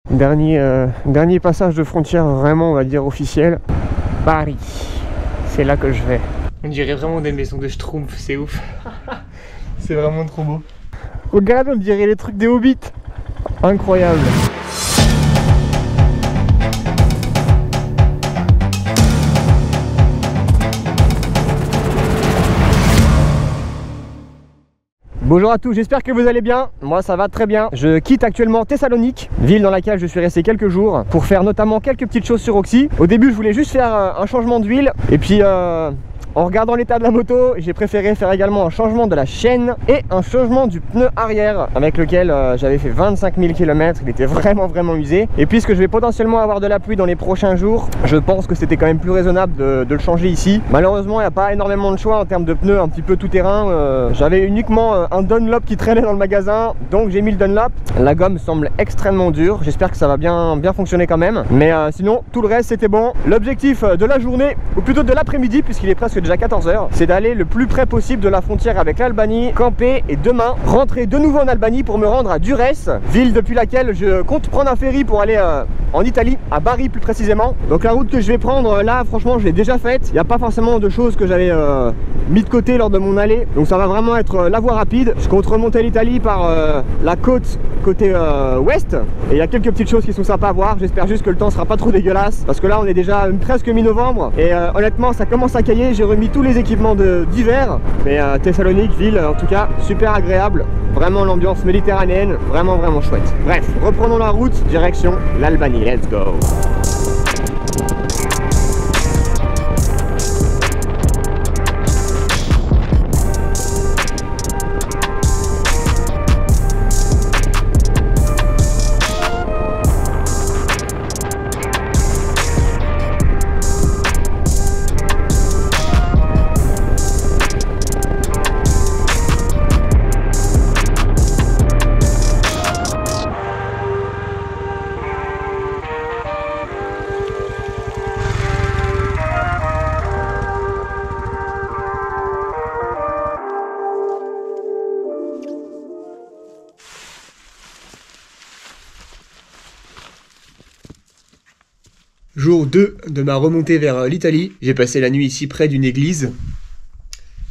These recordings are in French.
Dernier passage de frontière vraiment, on va dire, officiel. Paris, c'est là que je vais. On dirait vraiment des maisons de Schtroumpf, c'est ouf. C'est vraiment trop beau. Regarde, on dirait les trucs des Hobbits. Incroyable. Bonjour à tous, j'espère que vous allez bien. Moi ça va très bien. Je quitte actuellement Thessalonique, ville dans laquelle je suis resté quelques jours, pour faire notamment quelques petites choses sur Oxy. Au début je voulais juste faire un changement d'huile, et puis en regardant l'état de la moto, j'ai préféré faire également un changement de la chaîne et un changement du pneu arrière, avec lequel j'avais fait 25 000 km. Il était vraiment usé. Et puisque je vais potentiellement avoir de la pluie dans les prochains jours, je pense que c'était quand même plus raisonnable de le changer ici. Malheureusement, il n'y a pas énormément de choix en termes de pneus, un petit peu tout terrain. J'avais uniquement un Dunlop qui traînait dans le magasin, donc j'ai mis le Dunlop. La gomme semble extrêmement dure. J'espère que ça va bien fonctionner quand même. Mais sinon, tout le reste c'était bon. L'objectif de la journée, ou plutôt de l'après-midi, puisqu'il est presque déjà 14 h, c'est d'aller le plus près possible de la frontière avec l'Albanie, camper et demain rentrer de nouveau en Albanie pour me rendre à Durrës, ville depuis laquelle je compte prendre un ferry pour aller en Italie, à Bari plus précisément. Donc la route que je vais prendre là, franchement je l'ai déjà faite. Il n'y a pas forcément de choses que j'avais mis de côté lors de mon allée, donc ça va vraiment être la voie rapide. Je compte remonter l'Italie par la côte côté ouest, et il y a quelques petites choses qui sont sympas à voir. J'espère juste que le temps sera pas trop dégueulasse, parce que là on est déjà presque mi-novembre et honnêtement ça commence à cailler. J'ai remis tous les équipements d'hiver, mais Thessalonique, ville en tout cas super agréable, vraiment l'ambiance méditerranéenne, vraiment chouette. Bref, reprenons la route, direction l'Albanie, let's go. Jour 2 de ma remontée vers l'Italie. J'ai passé la nuit ici près d'une église.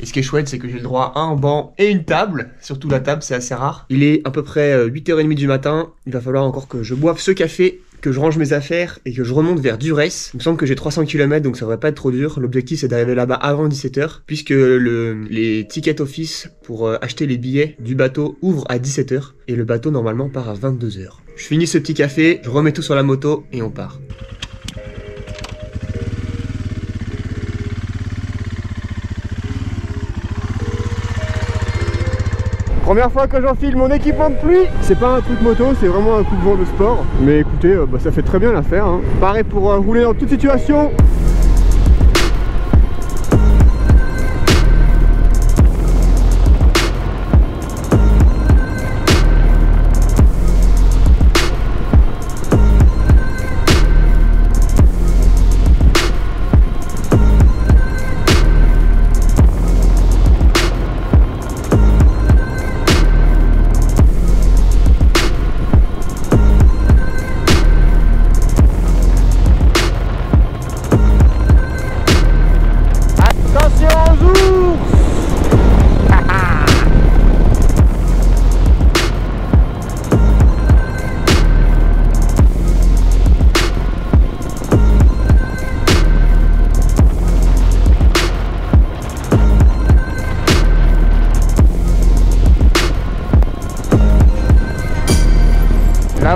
Et ce qui est chouette, c'est que j'ai le droit à un banc et une table. Surtout la table, c'est assez rare. Il est à peu près 8 h 30 du matin. Il va falloir encore que je boive ce café, que je range mes affaires et que je remonte vers Durrës. Il me semble que j'ai 300 km, donc ça devrait pas être trop dur. L'objectif, c'est d'arriver là-bas avant 17 h, puisque les tickets office pour acheter les billets du bateau ouvrent à 17 h. Et le bateau, normalement, part à 22 h. Je finis ce petit café, je remets tout sur la moto et on part. Première fois que j'enfile mon équipement de pluie. C'est pas un coup de moto, c'est vraiment un coup de vent de sport. Mais écoutez, ça fait très bien l'affaire, hein. Pareil pour rouler dans toute situation.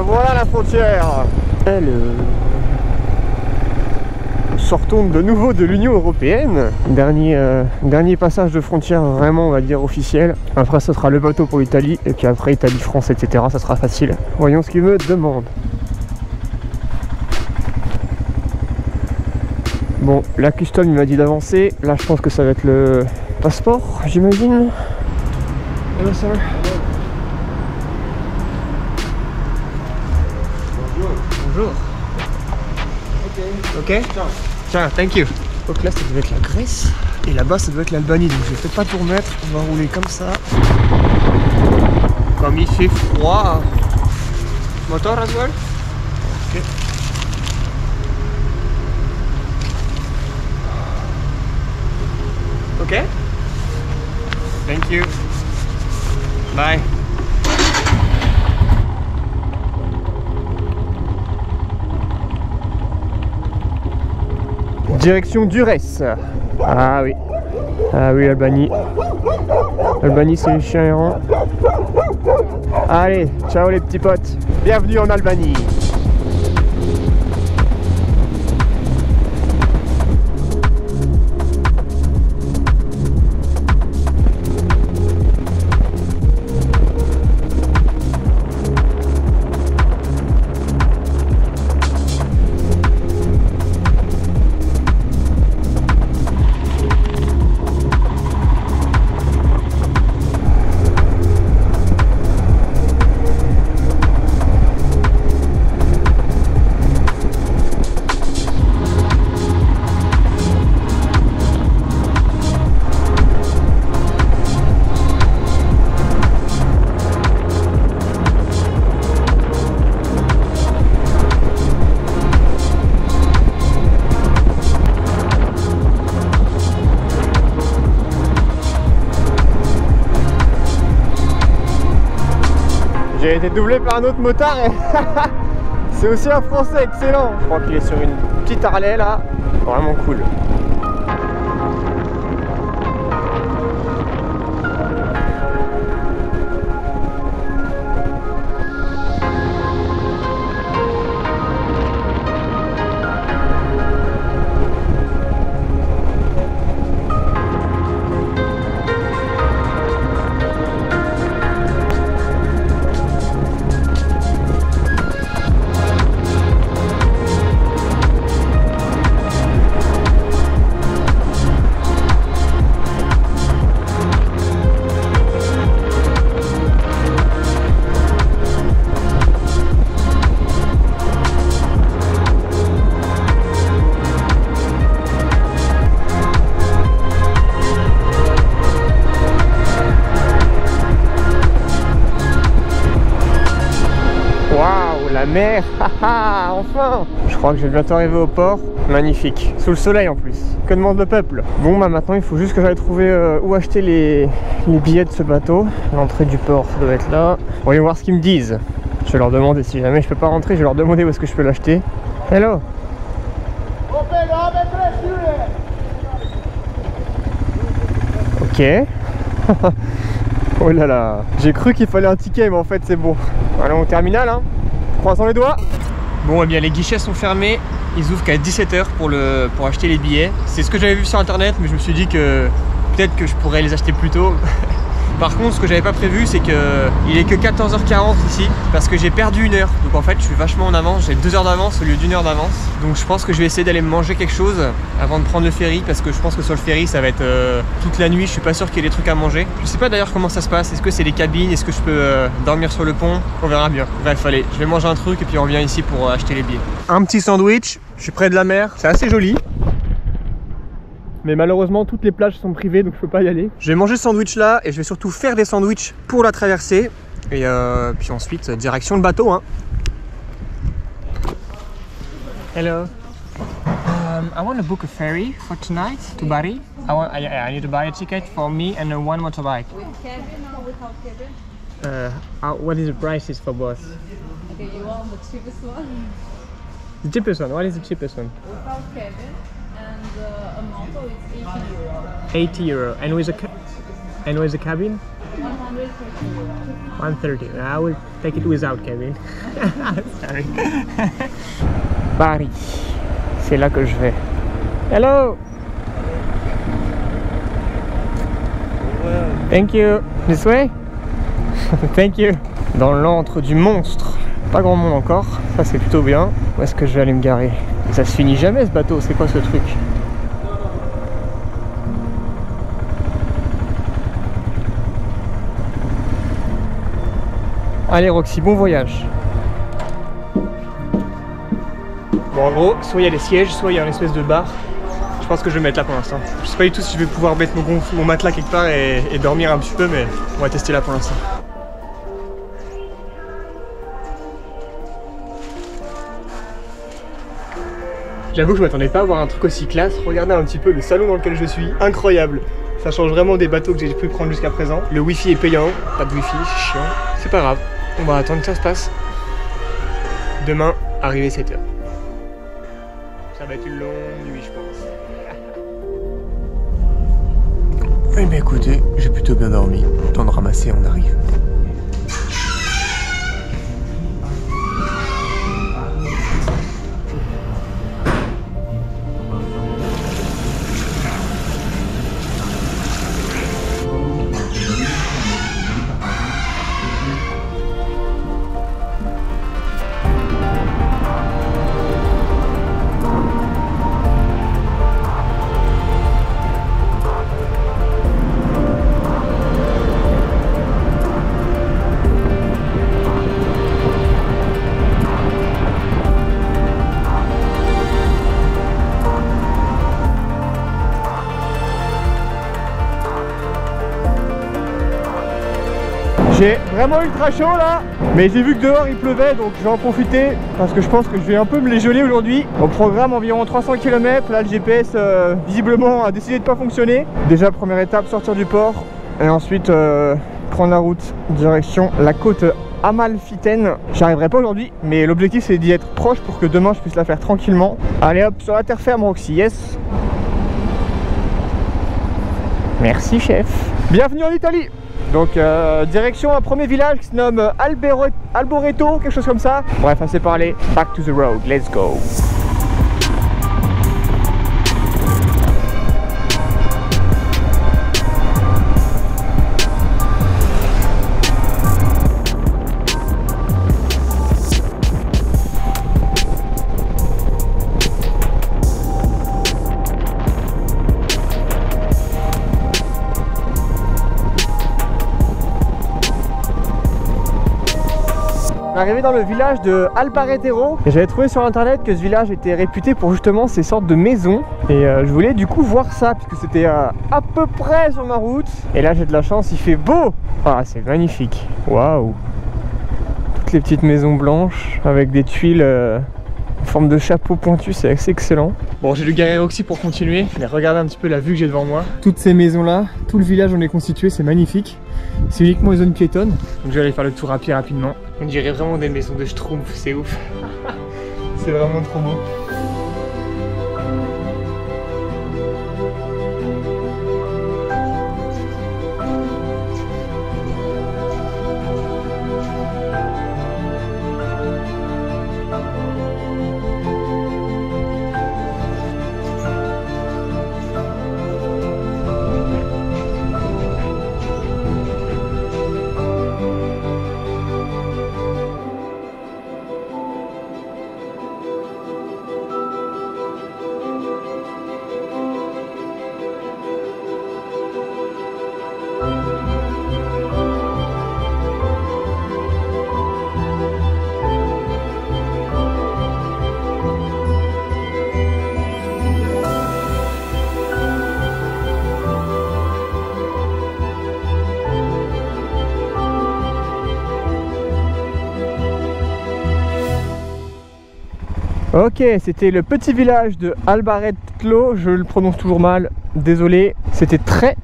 Voilà la frontière. Sortons de nouveau de l'Union Européenne. Dernier passage de frontière vraiment, on va dire, officiel. Après ce sera le bateau pour l'Italie, et puis après Italie, France, etc. Ça sera facile. Voyons ce qu'il me demande. Bon, la custom il m'a dit d'avancer. Là je pense que ça va être le passeport, j'imagine. Hello sir. Bonjour. Ok. Tiens, thank you. Donc là ça devait être la Grèce et là-bas ça devait être l'Albanie, donc je vais peut-être pas tout remettre, on va rouler comme ça. Comme il fait froid. Motor as well? Ok. Thank you. Bye. Direction Durès. Ah oui. Ah oui, Albanie. Albanie, c'est les chiens errants. Allez, ciao les petits potes. Bienvenue en Albanie. J'ai été doublé par un autre motard et c'est aussi un français, excellent. Je crois qu'il est sur une petite Harley là, vraiment cool. La mer, haha, enfin. Je crois que je vais bientôt arriver au port. Magnifique, sous le soleil en plus. Que demande le peuple? Bon bah maintenant il faut juste que j'aille trouver où acheter les billets de ce bateau. L'entrée du port ça doit être là. Voyons voir ce qu'ils me disent. Je vais leur demander, si jamais je peux pas rentrer, je vais leur demander où est-ce que je peux l'acheter. Hello. Ok. Oh là là. J'ai cru qu'il fallait un ticket mais en fait c'est bon. Allons au terminal hein. Croisons les doigts. Bon, eh bien les guichets sont fermés. Ils ouvrent qu'à 17 h pour acheter les billets. C'est ce que j'avais vu sur internet, mais je me suis dit que peut-être que je pourrais les acheter plus tôt. Par contre, ce que j'avais pas prévu, c'est qu'il est que 14 h 40 ici, parce que j'ai perdu 1 heure. Donc en fait, je suis vachement en avance. J'ai 2 heures d'avance au lieu d'1 heure d'avance. Donc je pense que je vais essayer d'aller me manger quelque chose avant de prendre le ferry, parce que je pense que sur le ferry, ça va être toute la nuit. Je suis pas sûr qu'il y ait des trucs à manger. Je sais pas d'ailleurs comment ça se passe. Est-ce que c'est les cabines? Est-ce que je peux dormir sur le pont? On verra bien. Bref, allez, je vais manger un truc et puis on revient ici pour acheter les billets. Un petit sandwich. Je suis près de la mer. C'est assez joli. Mais malheureusement toutes les plages sont privées donc je peux pas y aller. Je vais manger ce sandwich là et je vais surtout faire des sandwichs pour la traversée. Et puis ensuite direction le bateau hein. Hello. I want to book a ferry for tonight to Bari. I need to buy a ticket for me and one motorbike. With cabin or without cabin? What is the prices for both? Okay, you want the cheapest one? The cheapest one, what is the cheapest one? Without cabin, and a moto is 80 €. 80 €. And with the cabin? 130 €. 130. I will take it without cabin. Sorry. Bari. C'est là que je vais. Hello. Thank you. This way? Thank you. Dans l'antre du monstre. Pas grand monde encore, ça c'est plutôt bien. Où est-ce que je vais aller me garer? Ça se finit jamais ce bateau, c'est quoi ce truc? Allez Roxy, bon voyage. Bon en gros, soit il y a les sièges, soit il y a une espèce de bar. Je pense que je vais mettre là pour l'instant. Je sais pas du tout si je vais pouvoir mettre mon matelas quelque part et dormir un petit peu, mais on va tester là pour l'instant. J'avoue que je m'attendais pas à voir un truc aussi classe. Regardez un petit peu le salon dans lequel je suis, incroyable. Ça change vraiment des bateaux que j'ai pu prendre jusqu'à présent. Le wifi est payant, pas de wifi, c'est chiant. C'est pas grave, on va attendre que ça se passe. Demain, arrivé 7h. Ça va être une longue nuit, je pense. Eh bien écoutez, j'ai plutôt bien dormi. Temps de ramasser, on arrive. J'ai vraiment ultra chaud là, mais j'ai vu que dehors il pleuvait, donc je vais en profiter parce que je pense que je vais un peu me les geler aujourd'hui. Au programme environ 300 km, là le GPS visiblement a décidé de pas fonctionner. Déjà première étape, sortir du port et ensuite prendre la route direction la côte Amalfitaine. J'y arriverai pas aujourd'hui, mais l'objectif c'est d'y être proche pour que demain je puisse la faire tranquillement. Allez hop, sur la terre ferme Roxy, yes. Merci chef. Bienvenue en Italie. Donc direction un premier village qui se nomme Alboreto, quelque chose comme ça. Bref, assez parlé, back to the road, let's go. Arrivé dans le village de Albaretero et j'avais trouvé sur internet que ce village était réputé pour justement ces sortes de maisons et je voulais du coup voir ça puisque c'était à peu près sur ma route et là j'ai de la chance, il fait beau. Ah c'est magnifique, waouh, toutes les petites maisons blanches avec des tuiles en forme de chapeau pointu, c'est assez excellent. Bon, j'ai dû garer Roxy pour continuer, mais regardez un petit peu la vue que j'ai devant moi. Toutes ces maisons là, tout le village en est constitué, c'est magnifique. C'est uniquement une zone piétonne, donc je vais aller faire le tour à pied rapidement. On dirait vraiment des maisons de Schtroumpf, c'est ouf. C'est vraiment trop beau. Ok, c'était le petit village de Albaretlo, je le prononce toujours mal, désolé. C'était très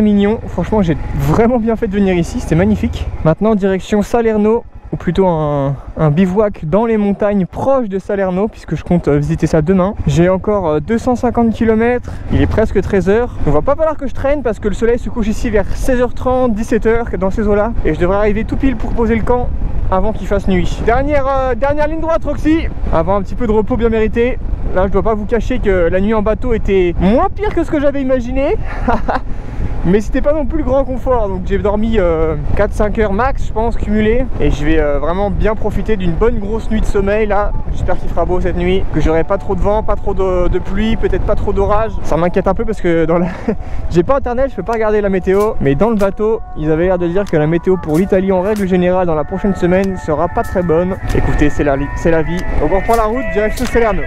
mignon, franchement j'ai vraiment bien fait de venir ici, c'était magnifique. Maintenant direction Salerno, ou plutôt un bivouac dans les montagnes proches de Salerno, puisque je compte visiter ça demain. J'ai encore 250 km, il est presque 13h. Il va pas falloir que je traîne parce que le soleil se couche ici vers 16h30, 17h, dans ces eaux-là. Et je devrais arriver tout pile pour poser le camp avant qu'il fasse nuit. Dernière ligne droite Roxy, avant un petit peu de repos bien mérité. Là je dois pas vous cacher que la nuit en bateau était moins pire que ce que j'avais imaginé. Mais c'était pas non plus le grand confort, donc j'ai dormi 4-5 heures max je pense cumulé. Et je vais vraiment bien profiter d'une bonne grosse nuit de sommeil là. J'espère qu'il fera beau cette nuit, que j'aurai pas trop de vent, pas trop de pluie, peut-être pas trop d'orage. Ça m'inquiète un peu parce que dans la... j'ai pas internet, je peux pas regarder la météo. Mais dans le bateau, ils avaient l'air de dire que la météo pour l'Italie en règle générale dans la prochaine semaine sera pas très bonne. Écoutez, c'est la vie. Donc on reprend la route direction Salerno.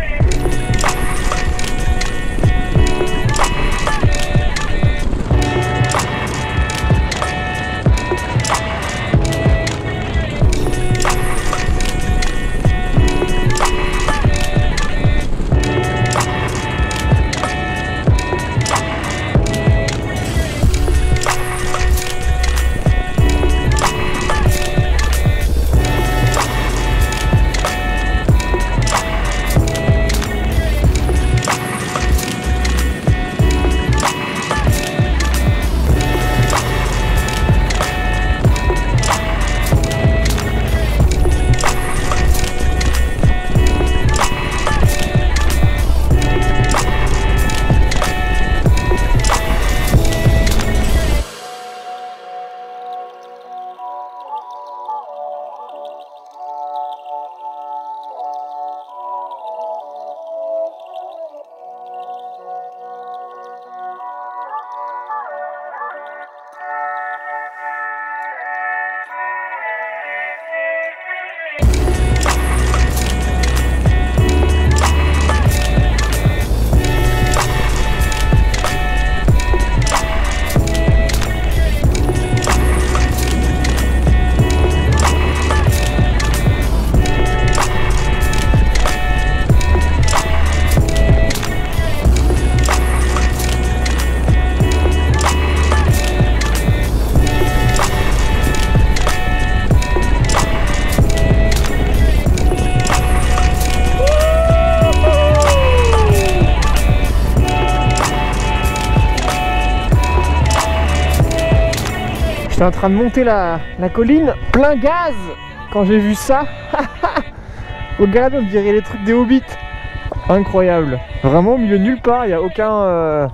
J'étais en train de monter la colline, plein gaz quand j'ai vu ça. Regarde, on dirait les trucs des hobbits. Incroyable. Vraiment au milieu de nulle part, il n'y a aucun...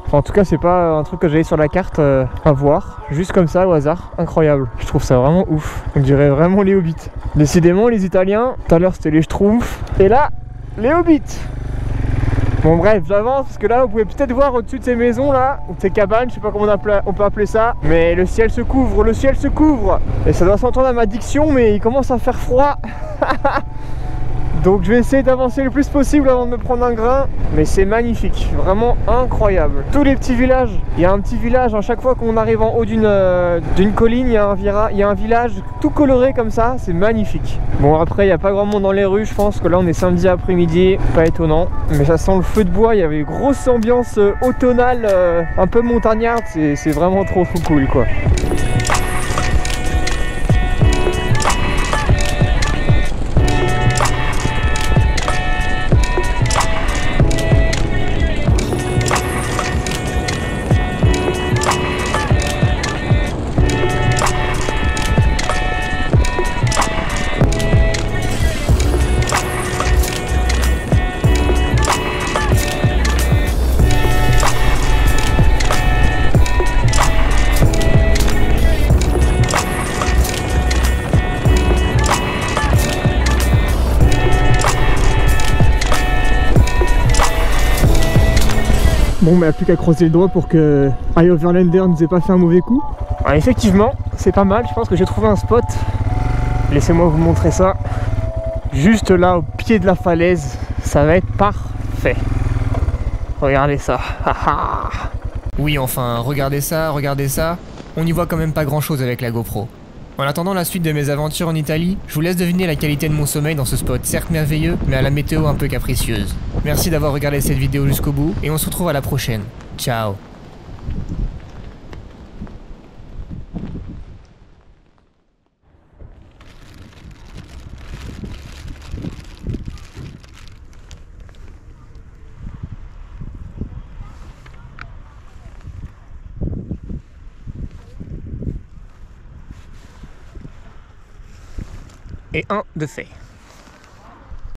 Enfin, en tout cas, c'est pas un truc que j'avais sur la carte à voir. Juste comme ça, au hasard. Incroyable. Je trouve ça vraiment ouf. On dirait vraiment les hobbits. Décidément, les Italiens, tout à l'heure c'était les Schtroumpfs. Et là, les hobbits. Bon bref, j'avance parce que là vous pouvez peut-être voir au-dessus de ces maisons là, ou de ces cabanes, je sais pas comment on peut appeler ça, mais le ciel se couvre, le ciel se couvre. Et ça doit s'entendre à ma diction, mais il commence à faire froid. Donc je vais essayer d'avancer le plus possible avant de me prendre un grain. Mais c'est magnifique, vraiment incroyable. Tous les petits villages, il y a un petit village à chaque fois qu'on arrive en haut d'une colline, il y a un village tout coloré comme ça, c'est magnifique. Bon après il n'y a pas grand monde dans les rues, je pense que là on est samedi après-midi, pas étonnant. Mais ça sent le feu de bois, il y avait une grosse ambiance automnale, un peu montagnarde, c'est vraiment trop cool quoi. Bon, mais il n'y a plus qu'à croiser le doigt pour que Eye Overlander ne nous ait pas fait un mauvais coup. Alors, effectivement, c'est pas mal. Je pense que j'ai trouvé un spot. Laissez-moi vous montrer ça. Juste là, au pied de la falaise. Ça va être parfait. Regardez ça. Oui, enfin, regardez ça. On n'y voit quand même pas grand-chose avec la GoPro. En attendant la suite de mes aventures en Italie, je vous laisse deviner la qualité de mon sommeil dans ce spot certes merveilleux, mais à la météo un peu capricieuse. Merci d'avoir regardé cette vidéo jusqu'au bout, et on se retrouve à la prochaine. Ciao. Et un de fait.